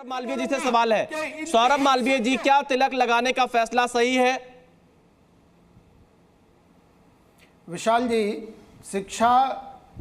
सौरभ मालवीय जी से सवाल है। सौरभ मालवीय जी, क्या तिलक लगाने का फैसला सही है? विशाल जी, शिक्षा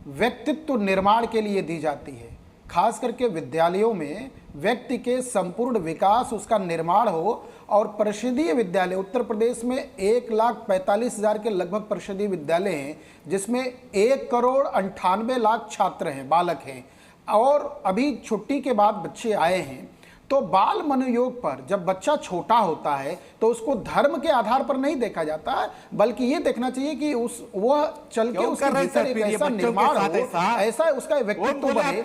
व्यक्तित्व निर्माण के लिए दी जाती है। खास करके विद्यालयों में व्यक्ति के संपूर्ण विकास, उसका निर्माण हो। और परिषदीय विद्यालय उत्तर प्रदेश में 1,45,000 के लगभग परिषदीय विद्यालय हैं, जिसमें 1,98,00,000 छात्र हैं, बालक हैं। और अभी छुट्टी के बाद बच्चे आए हैं। तो बाल मनोयोग पर जब बच्चा छोटा होता है तो उसको धर्म के आधार पर नहीं देखा जाता है, बल्कि ये देखना चाहिए कि वह चल के उसके भीतर एक ऐसा निर्माण हो, ऐसा उसका व्यक्तित्व बने।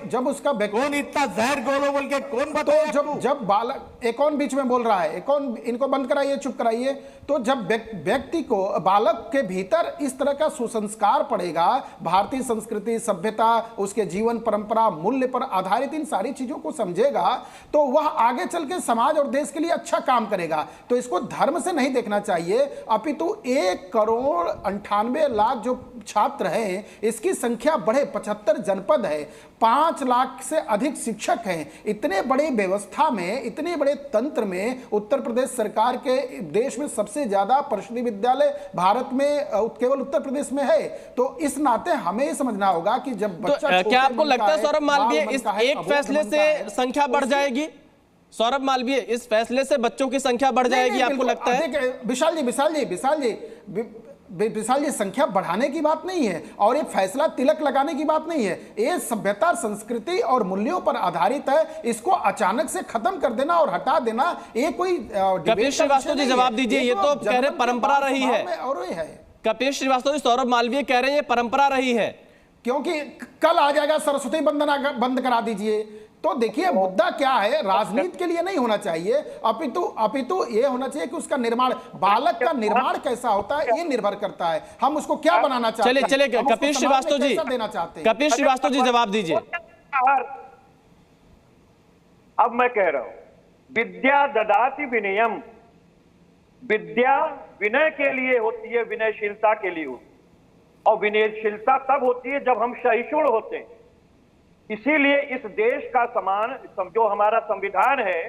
जब उसका कौन इतना जहर गोलो बोल के कौन बताए? तो जब बालक, एक कौन बीच में बोल रहा है, एक कौन, इनको बंद कराइए, चुप कराइए। तो जब व्यक्ति को, बालक के भीतर इस तरह का सुसंस्कार पड़ेगा, भारतीय संस्कृति, सभ्यता, उसके जीवन परंपरा, मूल्य पर आधारित इन सारी चीजों को समझेगा, तो वह आगे चल के समाज और देश के लिए अच्छा काम करेगा। तो इसको धर्म से नहीं देखना चाहिए, अपितु 1,98,00,000 जो छात्र हैं, इसकी संख्या बढ़े, 75 जनपद है, 5 लाख से अधिक शिक्षक हैं। इतने बड़ी व्यवस्था में, इतने बड़े तंत्र में उत्तर प्रदेश सरकार के, देश में सबसे ज्यादा परिषदीय विद्यालय भारत में केवल उत्तर प्रदेश में है। तो इस नाते हमें यह समझना होगा कि जब बच्चा, क्या आपको लगता है सौरभ मालवीय इस एक फैसले से संख्या बढ़ जाएगी? सौरभ मालवीय, इस फैसले से बच्चों की संख्या बढ़ जाएगी, आपको लगता है? विशाल जी, संख्या बढ़ाने की बात नहीं है और ये फैसला तिलक लगाने की बात नहीं है। ये सभ्यता, संस्कृति और मूल्यों पर आधारित है। इसको अचानक से खत्म कर देना और हटा देना, ये कोई कपिल श्रीवास्तव जी जवाब दीजिए। ये तो कह रहे परंपरा रही है। और ये है कपिल श्रीवास्तव जी, सौरभ मालवीय कह रहे हैं ये परंपरा रही है, क्योंकि कल आ जाएगा सरस्वती वंदना बंद करा दीजिए। तो देखिए, मुद्दा क्या है, राजनीति के लिए नहीं होना चाहिए, अपितु ये होना चाहिए कि उसका निर्माण, बालक का निर्माण कैसा होता है, ये निर्भर करता है हम उसको क्या बनाना चाहते हैं। चले कपिल श्रीवास्तव जी, देना चाहते हैं। कपिल श्रीवास्तव जी जवाब दीजिए। अब मैं कह रहा हूं, विद्या ददाति विनयम, विद्या विनय के लिए होती है, विनयशीलता के लिए होती है। और विनयशीलता तब होती है जब हम सहिष्णु होते हैं। इसीलिए इस देश का जो हमारा संविधान है,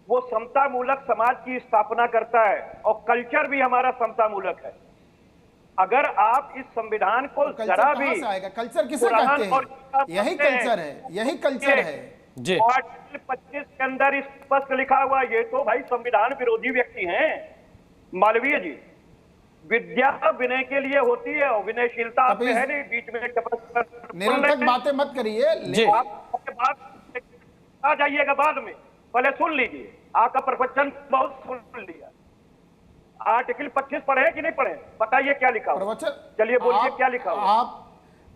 वो समता मूलक समाज की स्थापना करता है और कल्चर भी हमारा समता मूलक है। अगर आप इस संविधान को जरा भी, कल्चर किसे कहते हैं? यही कल्चर है, यही कल्चर है जी। आर्टिकल 25 के अंदर स्पष्ट लिखा हुआ, ये तो भाई संविधान विरोधी व्यक्ति हैं मालवीय जी। विद्या विनय के लिए होती है और विनयशीलता आपने है नहीं, बीच में निरंतर बातें मत करिए। आ जाइएगा बाद में, पहले सुन लीजिए। आपका प्रवचन बहुत सुन लिया। आर्टिकल 25 पढ़े कि नहीं पढ़े? बताइए क्या लिखा हुआ। चलिए बोलिए क्या लिखा हुआ।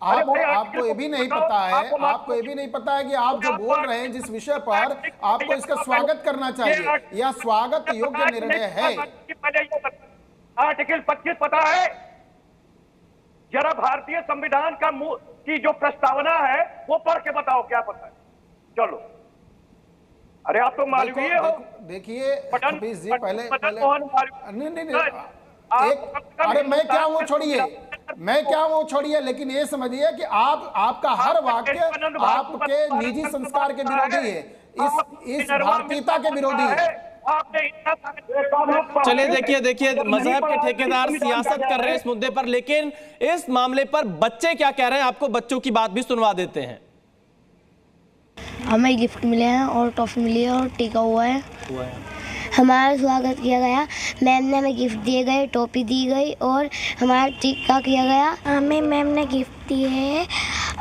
आपको ये भी नहीं पता है, आपको ये भी नहीं पता है कि आप जो बोल रहे हैं जिस विषय पर, आपको इसका स्वागत करना चाहिए। यह स्वागत योग्य निर्णय है। आर्टिकल 25 पता है? जरा भारतीय संविधान की जो प्रस्तावना है वो पढ़ के बताओ, क्या पता है? चलो, अरे आप तो मालवीय हो। देखिए कपिल जी, पहले नहीं, अरे मैं क्या हूँ, छोड़िए, लेकिन ये समझिए कि आपका हर वाक्य आपके निजी संस्कार के विरोधी है, इस भारतीयता के विरोधी है। चलिए देखिए मजहब के ठेकेदार सियासत कर रहे हैं इस मुद्दे पर, लेकिन इस मामले पर बच्चे क्या कह रहे हैं, आपको बच्चों की बात भी सुनवा देते हैं। हमें गिफ्ट मिले हैं और टॉफी मिली है और टीका हुआ है। हमारा स्वागत किया गया, मैम ने हमें गिफ्ट दिए गए, टॉफी दी गई और हमारा टीका किया गया। हमें मैम ने गिफ्ट दिए है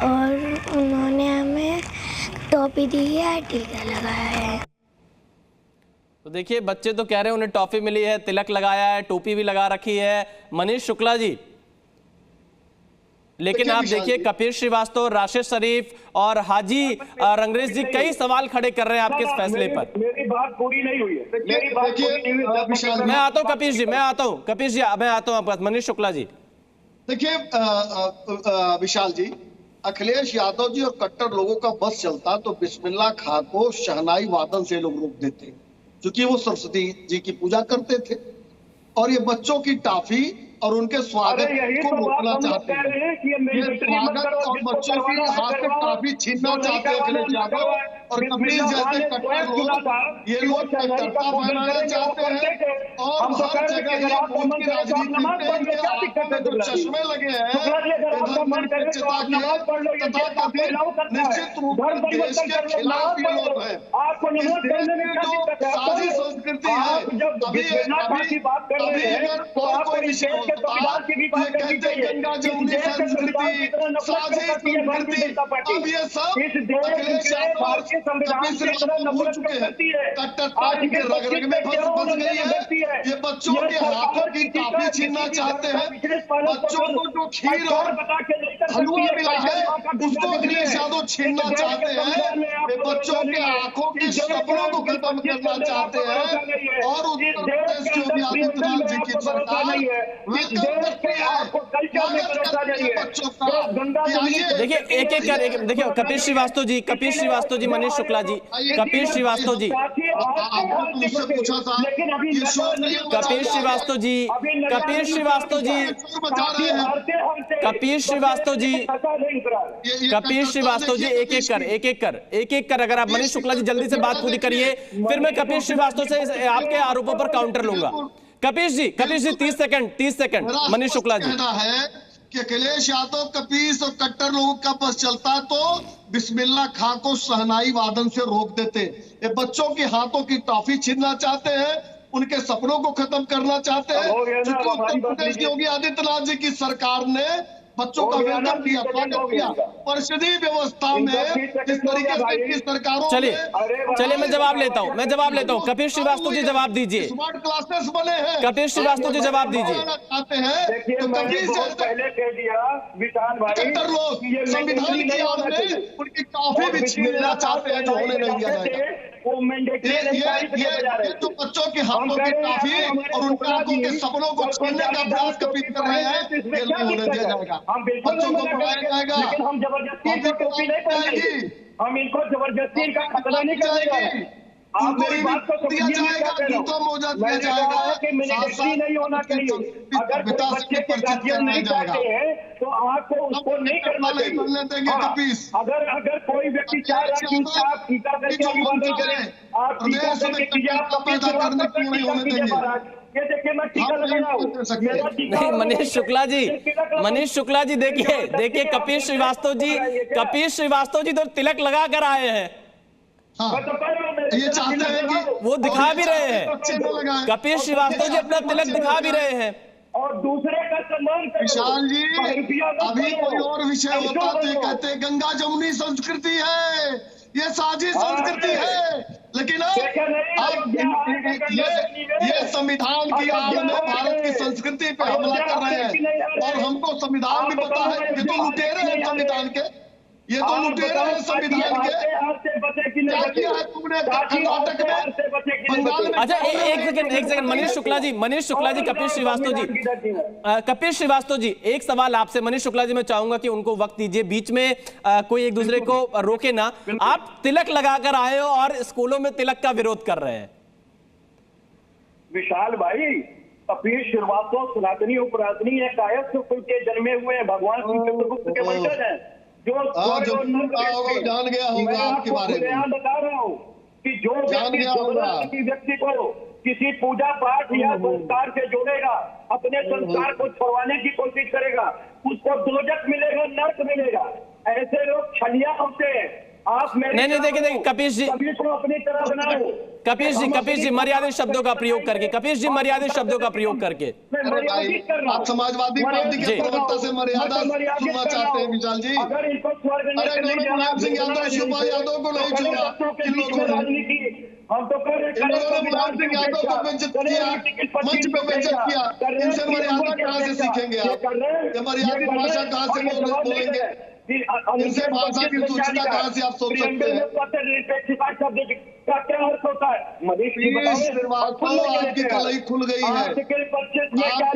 और उन्होंने हमें टॉफी दी है, टीका लगाया है। तो देखिए, बच्चे तो कह रहे हैं उन्हें टॉफी मिली है, तिलक लगाया है, टोपी भी लगा रखी है। मनीष शुक्ला जी, लेकिन आप देखिए कपिल श्रीवास्तव, राशिद शरीफ और हाजी रंगरेज जी कई सवाल खड़े कर रहे हैं आपके इस फैसले पर। मेरी बात पूरी नहीं हुई है। मैं आता हूं कपिल जी, मैं आता हूं आपका। मनीष शुक्ला जी, देखिए विशाल जी, अखिलेश यादव जी और कट्टर लोगों का बस चलता तो बिस्मिल्लाह खां को शहनाई वादन से लोग रोक देते, क्योंकि वो सरस्वती जी की पूजा करते थे। और ये बच्चों की टॉफी और उनके स्वागत को रोकना चाहते हैं। ये स्वागत और बच्चों की हाथ से टॉफी छीनना चाहते हैं अखिलेश यादव और कपिल जैसे कट्टर लोग ये लोग कट्टरता फैलाना चाहते हैं और हर जगह ये वोट की राजनीति में इनके आंखों में जो चश्मे लगे हैं प्रधानमंत्रीता के तथा कभी निश्चित रूप से देश के खिलाफ ये लोग हैं। इस देश में जो साझी संस्कृति है अभी अगर कोई विषय होता ये कहते गंगा जमुनी संस्कृति साझी संस्कृति अब ये सब अखिलेश यादव और कपिल सिब्बल भूल चुके हैं। कट्टरता इनके रग में फंस गई है। ये बच्चों के हाथों की टॉफी छीनना चाहते हैं। बच्चों को जो खीर और हलवा मिला है उसको अखिलेश यादव छीनना चाहते हैं। ये बच्चों के आंखों के सपनों को खत्म करना चाहते हैं और उत्तर प्रदेश के योगी आदित्यनाथ जी की सरकार वेलकम करती है बच्चों का। देखिए एक एक कर देखिए कपिल श्रीवास्तव जी, मनीष शुक्ला जी, कपिल श्रीवास्तव जी, मुझसे पूछा था कपिल श्रीवास्तव जी, कपिल श्रीवास्तव जी, कपिल श्रीवास्तव जी, कपिल श्रीवास्तव जी, एक एक कर अगर आप मनीष शुक्ला जी जल्दी से बात पूरी करिए, फिर मैं कपिल श्रीवास्तव से आपके आरोपों पर काउंटर लूंगा। कपिल जी 30 सेकंड, मनीष शुक्ला जी। कि अखिलेश यादव कपीस और कट्टर लोगों का बस चलता तो बिस्मिल्लाह खां को शहनाई वादन से रोक देते। ये बच्चों के हाथों की टॉफी छीनना चाहते हैं, उनके सपनों को खत्म करना चाहते हैं। क्योंकि उत्तर प्रदेश की योगी आदित्यनाथ जी की सरकार ने बच्चों का वेलकम किया, स्वागत किया। परिषदीय व्यवस्था में इस तरीके से की सरकारों चलिए मैं जवाब लेता हूँ। कपिल श्रीवास्तव जी जवाब दीजिए। स्मार्ट क्लासेस बने हैं। कपिल श्रीवास्तव जी जवाब दीजिए। आते हैं तो कपिल पहले कह दिया विशाल भाई, कट्टर लोग संविधान की आड़ में उनकी टॉफी भी छीनना चाहते हैं जो होने नहीं दिया जाएगा। ये जो बच्चों के हाथों की टॉफी और उनके आंखों के सपनों को छीनने का प्रयास कपिल कर रहे हैं, ये नहीं होने दिया जाएगा। बच्चों को पढ़ाया जाएगा, हम जबरदस्ती टोपी नहीं पहनेंगे, हम इनको जबरदस्ती इनका खतरा नहीं करेंगे। आप मेरी बात को दिया जाएगा, जूता मोजा दिया जाएगा, नहीं होना चाहिए। अगर बच्चे के गार्जियन नहीं चाहते हैं तो आपको उसको नहीं करना चाहिए। अगर कोई व्यक्ति चाह रहा है कि आप टीका करके अभिवादन करें, आप टीका करके कीजिए, आप पैदा करने क्यों नहीं होने देंगे? ये देखिए मैं टीका लगा रहा हूं। नहीं मनीष शुक्ला जी देखिए कपिल श्रीवास्तव जी तो तिलक लगा कर आए हैं। ये चाहते हैं कि वो दिखा भी रहे हैं, कपिल श्रीवास्तव जी अपना तिलक दिखा भी रहे हैं। और दूसरे का सम्मान करो। विशाल जी अभी कोई और विषय होता तो कहते गंगा जमुनी संस्कृति है, ये साझी संस्कृति है, लेकिन अब ये संविधान की आड़ में भारत की संस्कृति पे हमला कर रहे हैं। और हमको संविधान भी पता है, ये तो लुटेरे हैं संविधान के, ये तो लुटेरे हैं संविधान के। क्या किया है तुमने कर्नाटक में, बंगाल में? अच्छा एक सेकंड मनीष शुक्ला जी, कपिल श्रीवास्तव जी एक सवाल आपसे। मनीष शुक्ला जी मैं चाहूंगा कि उनको वक्त दीजिए, बीच में कोई एक दूसरे को रोके ना। आप तिलक लगाकर आए हो और स्कूलों में तिलक का विरोध कर रहे हैं। विशाल भाई, कपिल श्रीवास्तव सनातनी उपरातनी है, कायस्थ कुल के जन्मे हुए हैं, भगवान श्री चित्रगुप्त के वंशज हैं। जान गया होगा आपके बारे में। बता रहा हूँ कि जो व्यक्ति को किसी पूजा पाठ या संस्कार से जोड़ेगा, अपने संस्कार को छोड़वाने की कोशिश करेगा, उसको दोजख मिलेगा, नर्क मिलेगा। ऐसे लोग छलिया होते हैं। आप नहीं देखिए कपिल जी को अपनी तरह बनाओ। कपिल जी मर्यादित शब्दों का प्रयोग करके, आप समाजवादी पार्टी के प्रवक्ता से मर्यादा सुनना चाहते हैं विशाल जी? अगर इनको मुलायम सिंह यादव, शिवपाल यादव को नहीं छोड़ा इन लोगों ने। हम तो कर रहे मुलायम सिंह यादव को बेइज्जत किया, मंच पे बेइज्जत किया। इनसे मर्यादा कहाँ से सीखेंगे आप? ये मर्यादित भाषा कहाँ से बोलेंगे? इनसे भाषा की सूचना कहाँ से आप सोच सकते हैं? का क्या अर्थ होता है? आपकी कलई खुल गई है, आपकी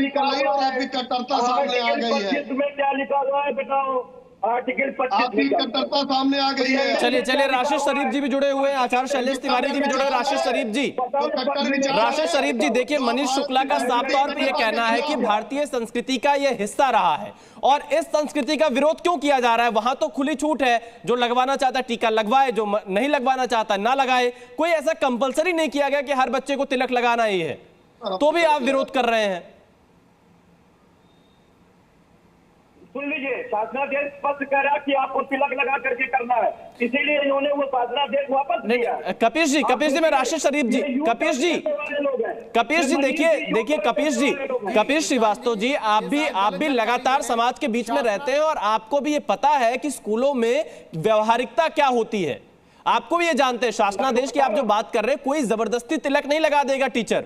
कलई और आपकी कट्टरता सामने आ गई है। में क्या लिखा हुआ है बताओ? आर्टिकल 25 आपकी कट्टरता सामने आ गई है। चलिए चलिए, राशिद शरीफ जी भी जुड़े हुए हैं, आचार्य शैलेश तिवारी जी भी जुड़े हुए। राशिद शरीफ जी, राशिद शरीफ जी, देखिए मनीष शुक्ला का साफ तौर पे ये कहना है कि भारतीय संस्कृति का ये हिस्सा रहा है और इस संस्कृति का विरोध क्यों किया जा रहा है। वहां तो खुली छूट है, जो लगवाना चाहता है टीका लगवाए, जो नहीं लगवाना चाहता ना लगाए। कोई ऐसा कंपलसरी नहीं किया गया कि हर बच्चे को तिलक लगाना ही है, तो भी आप विरोध कर रहे हैं। सुन लीजिए, शासनादेश स्पष्ट कह रहा है कि आपको तिलक लगा करके करना है, इसीलिए इन्होंने वो शासनादेश वापस लिया। कपिश जी, मैं राशिद शरीफ जी, कपिश जी देखिए कपिश श्रीवास्तव जी, आप भी लगातार समाज के बीच में रहते हैं और आपको भी ये पता है कि स्कूलों में व्यवहारिकता क्या होती है। आपको भी ये जानते हैं, शासनादेश की आप जो बात कर रहे हैं, कोई जबरदस्ती तिलक नहीं लगा देगा टीचर।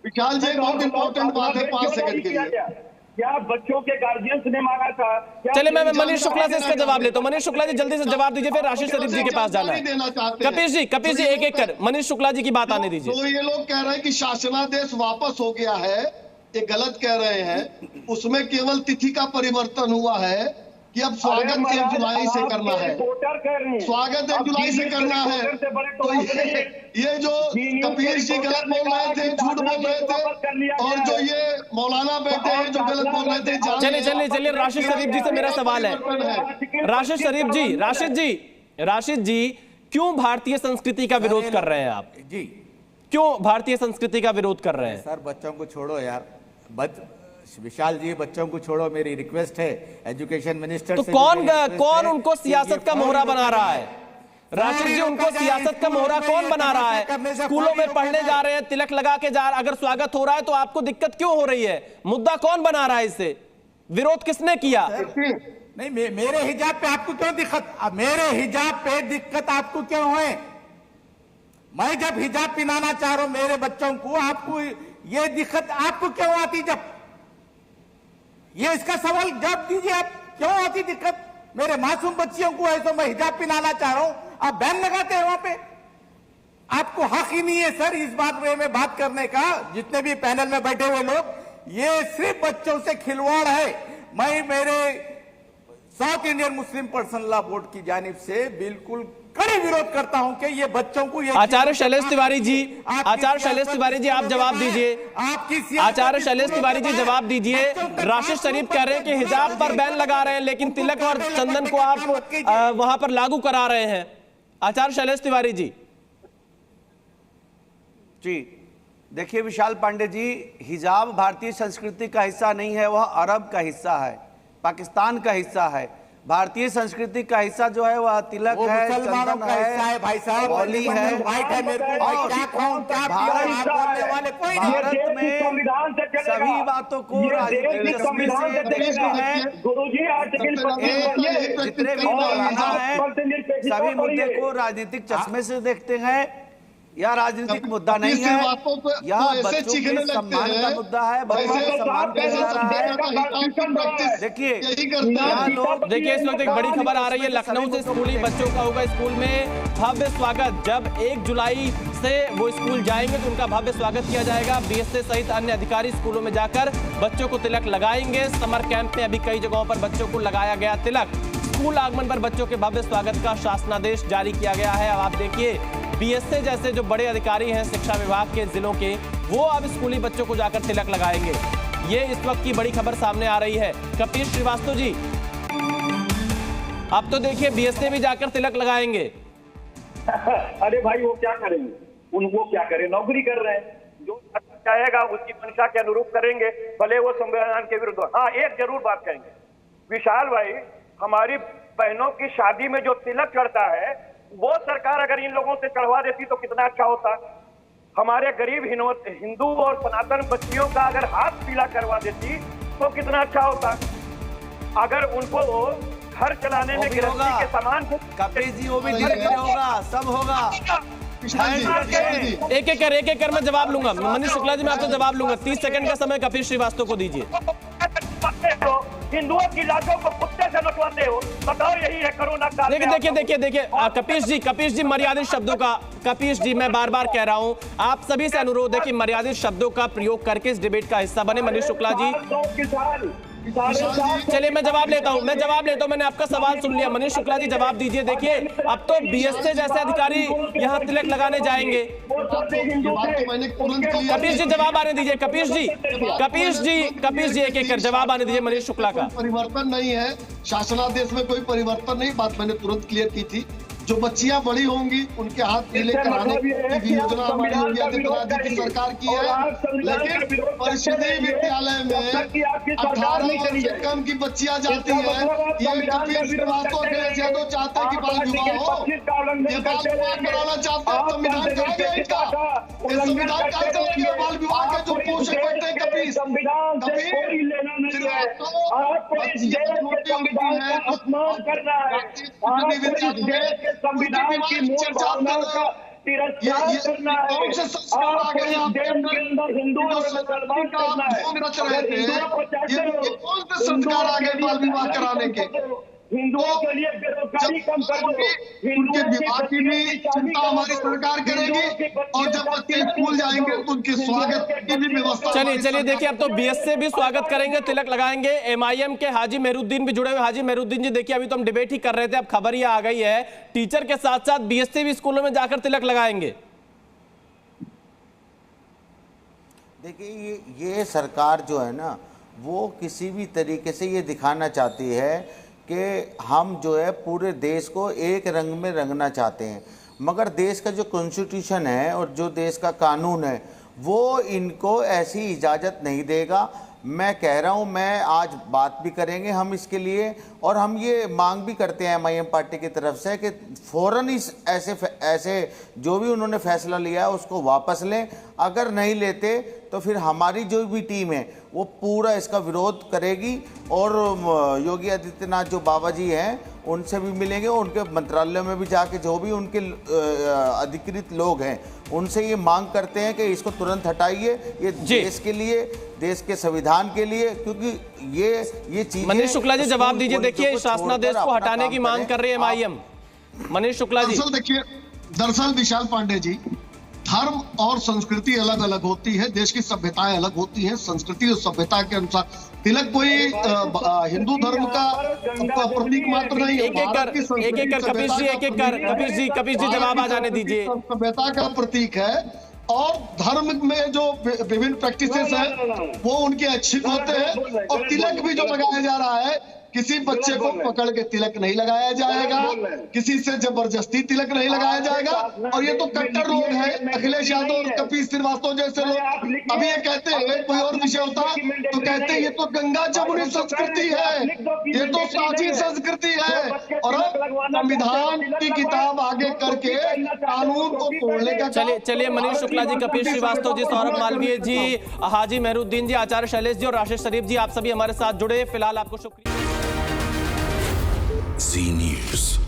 विशाल जी, बहुत इंपॉर्टेंट बात है, 5 सेकंड के लिए। क्या बच्चों के गार्जियंस ने मांगा था? चले मैं मनीष शुक्ला से इसका जवाब लेता हूं। मनीष शुक्ला जी जल्दी से जवाब दीजिए, फिर राशिद शरीफ जी के पास जाना है। कपिश जी एक कर मनीष शुक्ला जी की बात आने दीजिए। तो ये लोग कह रहे हैं कि शासनादेश वापस हो गया है, ये गलत कह रहे हैं। उसमें केवल तिथि का परिवर्तन हुआ है कि अब स्वागत 1 जुलाई से करना है, स्वागत 1 जुलाई से करना है। तो ये जो कपिल जी गलत बोल रहे थे, झूठ बोल रहे थे, और जो ये मौलाना बैठे हैं जो गलत बोल रहे थे। चलिए राशिद शरीफ जी से मेरा सवाल है। राशिद शरीफ जी, राशिद जी, क्यों भारतीय संस्कृति का विरोध कर रहे हैं आप जी? क्यों भारतीय संस्कृति का विरोध कर रहे हैं? सर बच्चों को छोड़ो यार, विशाल जी बच्चों को छोड़ो, मेरी रिक्वेस्ट है एजुकेशन मिनिस्टर तो से। कौन उनको सियासत का मोहरा बना रहा है? राशिद जी, उनको सियासत का मोहरा कौन बना रहा है? स्कूलों में पढ़ने जा रहे हैं, तिलक लगा के जा रहे, अगर स्वागत हो रहा है तो आपको दिक्कत क्यों हो रही है? मुद्दा कौन बना रहा है? इससे विरोध किसने किया? नहीं, मेरे हिजाब पे आपको क्यों दिक्कत? मेरे हिजाब पे दिक्कत आपको क्यों है? मैं जब हिजाब पहनाना चाह रहा हूं मेरे बच्चों को, आपको ये दिक्कत आपको क्यों आती? जब ये इसका सवाल जवाब दीजिए, आप क्यों आती दिक्कत? मेरे मासूम बच्चियों को है तो मैं हिजाब पहनाना चाह रहा हूं, आप बैन लगाते हैं वहां पे। आपको हक ही नहीं है सर इस बात में बात करने का। जितने भी पैनल में बैठे हुए लोग, ये सिर्फ बच्चों से खिलवाड़ है। मैं मेरे south Indian Muslim personal law board की जानिब से बिल्कुल कड़े विरोध करता हूं कि ये बच्चों को ये। आचार्य शैलेश तिवारी जी, आप जवाब दीजिए। आचार्य शैलेश तिवारी जी जवाब दीजिए। राशिद शरीफ कह रहे हैं कि हिजाब पर बैन लगा रहे हैं, लेकिन तिलक और चंदन को आप वहां पर लागू करा रहे हैं। आचार्य शैलेश तिवारी जी। देखिए विशाल पांडे जी, हिजाब भारतीय संस्कृति का हिस्सा नहीं है, वह अरब का हिस्सा है, पाकिस्तान का हिस्सा है। भारतीय संस्कृति का हिस्सा जो है वह तिलक है, मुसलमानों का हिस्सा है भाई साहब, होली है। वाइट है, मेरे को और क्या खाऊं क्या भारत में सभी बातों को राजनीतिक चश्मे से देखते हैं। जितने भी मौलाना हैं सभी मुद्दे को राजनीतिक चश्मे से देखते हैं। यह राजनीतिक मुद्दा नहीं है, यह बच्चों के सम्मान का मुद्दा है, बच्चों के सम्मान का जा रहा है। देखिए इस वक्त एक बड़ी खबर आ रही है लखनऊ से। स्कूली बच्चों का होगा स्कूल में भव्य स्वागत। जब 1 जुलाई से वो स्कूल जाएंगे तो उनका भव्य स्वागत किया जाएगा। बीएसए सहित अन्य अधिकारी स्कूलों में जाकर बच्चों को तिलक लगाएंगे। समर कैंप में अभी कई जगहों पर बच्चों को लगाया गया तिलक। स्कूल आगमन पर बच्चों के भव्य स्वागत का शासनादेश जारी किया गया है। अब आप देखिए, बीएसए जैसे जो बड़े अधिकारी हैं शिक्षा विभाग के जिलों के, वो अब स्कूली बच्चों को जाकर तिलक लगाएंगे। ये इस वक्त की बड़ी खबर सामने आ रही है। कपिश श्रीवास्तव जी, अब तो देखिए बीएसए भी जाकर तिलक लगाएंगे। अरे भाई वो क्या करेंगे, उनको क्या करें, नौकरी कर रहे हैं, जो चाहेगा उसकी मंशा के अनुरूप करेंगे, भले वो संविधान के विरुद्ध। हाँ, एक जरूर बात कहेंगे विशाल भाई, हमारी बहनों की शादी में जो तिलक चढ़ता है वो सरकार अगर इन लोगों से चढ़वा देती तो कितना अच्छा होता। हमारे गरीब हिंदू और सनातन बच्चियों का अगर हाथ पीला करवा देती तो कितना अच्छा होता। अगर उनको घर चलाने में गिरफ्ती के सामान कपिल जी वो भी धीरे धीरे होगा, सब होगा। एक एक कर मैं जवाब लूंगा। मनीष शुक्ला जी मैं आपसे जवाब लूंगा। 30 सेकंड का समय कपिल श्रीवास्तव को दीजिए। हिंदुओं की लाशों को कुत्ते से लुटवाते हो, बताओ यही है कोरोना काल में। देखिए कपिश जी मर्यादित शब्दों का, कपिश जी मैं बार बार कह रहा हूं, आप सभी से अनुरोध है कि मर्यादित शब्दों का प्रयोग करके इस डिबेट का हिस्सा बने। मनीष शुक्ला जी चलिए मैं जवाब लेता हूं, मैंने आपका सवाल सुन लिया। मनीष शुक्ला जी जवाब दीजिए। देखिए अब तो बीएसए जैसे अधिकारी यहां तिलक लगाने जाएंगे। कपीश जी जवाब आने दीजिए। कपीश जी एक एक कर जवाब आने दीजिए मनीष शुक्ला का। परिवर्तन नहीं है, शासनादेश में कोई परिवर्तन नहीं, बात मैंने तुरंत क्लियर की थी। जो बच्चियां बड़ी होंगी उनके हाथ पीले कराने की भी योजना हमारी योगी आदित्यनाथ जी की सरकार की है, लेकिन परिषदीय विद्यालय में 18 वर्ष से कम की बच्चियां जाती है। ये कपिल श्रीवास्तव अखिलेश यादव चाहते हैं कि बाल विवाह हो, ये बाल विवाह कराना चाहते हैं। संविधान कहाँ गया इनका? ये संविधान कहाँ चला गया? बाल विवाह के जो पोषक बैठे हैं कपिल श्रीवास्तव संविधान की मूल भावनाओं का तिरस्कार करना है और देश के अंदर हिंदू और मुसलमान करना है। कौन से संस्कार आ गए बाल विवाह कराने के? हिंदुओं के लिए बेरोजगारी कम कर दो, उनके विवाह की भी चिंता हमारी सरकार करेगी, और जब बच्चे स्कूल जाएंगे तो उनके स्वागत की भी व्यवस्था। चलिए देखिए अब तो बीएसए भी स्वागत करेंगे, तिलक लगाएंगे। एमआईएम के हाजी मेहरुद्दीन भी जुड़े हुए। हाजी मेहरुद्दीन जी देखिए अभी तो हम डिबेट ही कर रहे थे, अब खबर ये आ गई है टीचर के साथ साथ बीएसए भी स्कूलों में जाकर तिलक लगाएंगे। देखिए ये सरकार जो है ना वो किसी भी तरीके से ये दिखाना चाहती है कि हम जो है पूरे देश को एक रंग में रंगना चाहते हैं, मगर देश का जो कॉन्स्टिट्यूशन है और जो देश का कानून है वो इनको ऐसी इजाज़त नहीं देगा। मैं कह रहा हूँ, मैं आज बात भी करेंगे हम इसके लिए, और हम ये मांग भी करते हैं एमआईएम पार्टी की तरफ से कि फ़ौरन इस ऐसे जो भी उन्होंने फैसला लिया है उसको वापस लें। अगर नहीं लेते तो फिर हमारी जो भी टीम है वो पूरा इसका विरोध करेगी, और योगी आदित्यनाथ जो बाबा जी हैं उनसे भी मिलेंगे, उनके मंत्रालय में भी जाके जो भी उनके अधिकृत लोग हैं उनसे ये मांग करते हैं कि इसको तुरंत हटाइए, ये देश के लिए, देश के संविधान के लिए, क्योंकि ये चीज। मनीष शुक्ला जी जवाब दीजिए। देखिए शासनादेश को हटाने की मांग कर रही है एमआईएम। मनीष शुक्ला जी देखिए, दरअसल विशाल पांडे जी, धर्म और संस्कृति अलग अलग होती है, देश की सभ्यताएं अलग होती हैं। संस्कृति और सभ्यता के अनुसार तिलक कोई हिंदू धर्म का प्रतीक मात्र नहीं है। कपीश जी जवाब आ जाने दीजिए। सभ्यता का प्रतीक है, और धर्म में जो विभिन्न प्रैक्टिसेस है वो उनके ऐच्छिक होते हैं। और तिलक भी जो लगाया जा रहा है, किसी बच्चे को पकड़ के तिलक नहीं लगाया जाएगा, किसी से जबरदस्ती तिलक नहीं लगाया जाएगा। और ये तो कट्टर लोग हैं, अखिलेश यादव और कपिल श्रीवास्तव जैसे लोग। अभी ये कहते हैं कोई और विषय होता तो कहते हैं ये तो गंगा जमुनी संस्कृति है, ये तो साझी संस्कृति है, और संविधान की किताब आगे करके कानून को तोड़ने का। चलिए मनीष शुक्ला जी, कपिल श्रीवास्तव जी, सौरभ मालवीय जी, हाजी मेहरुद्दीन जी, आचार्य शैलेश जी और राशिद शरीफ जी, आप सभी हमारे साथ जुड़े। फिलहाल आपको शुक्रिया। जी न्यूज़।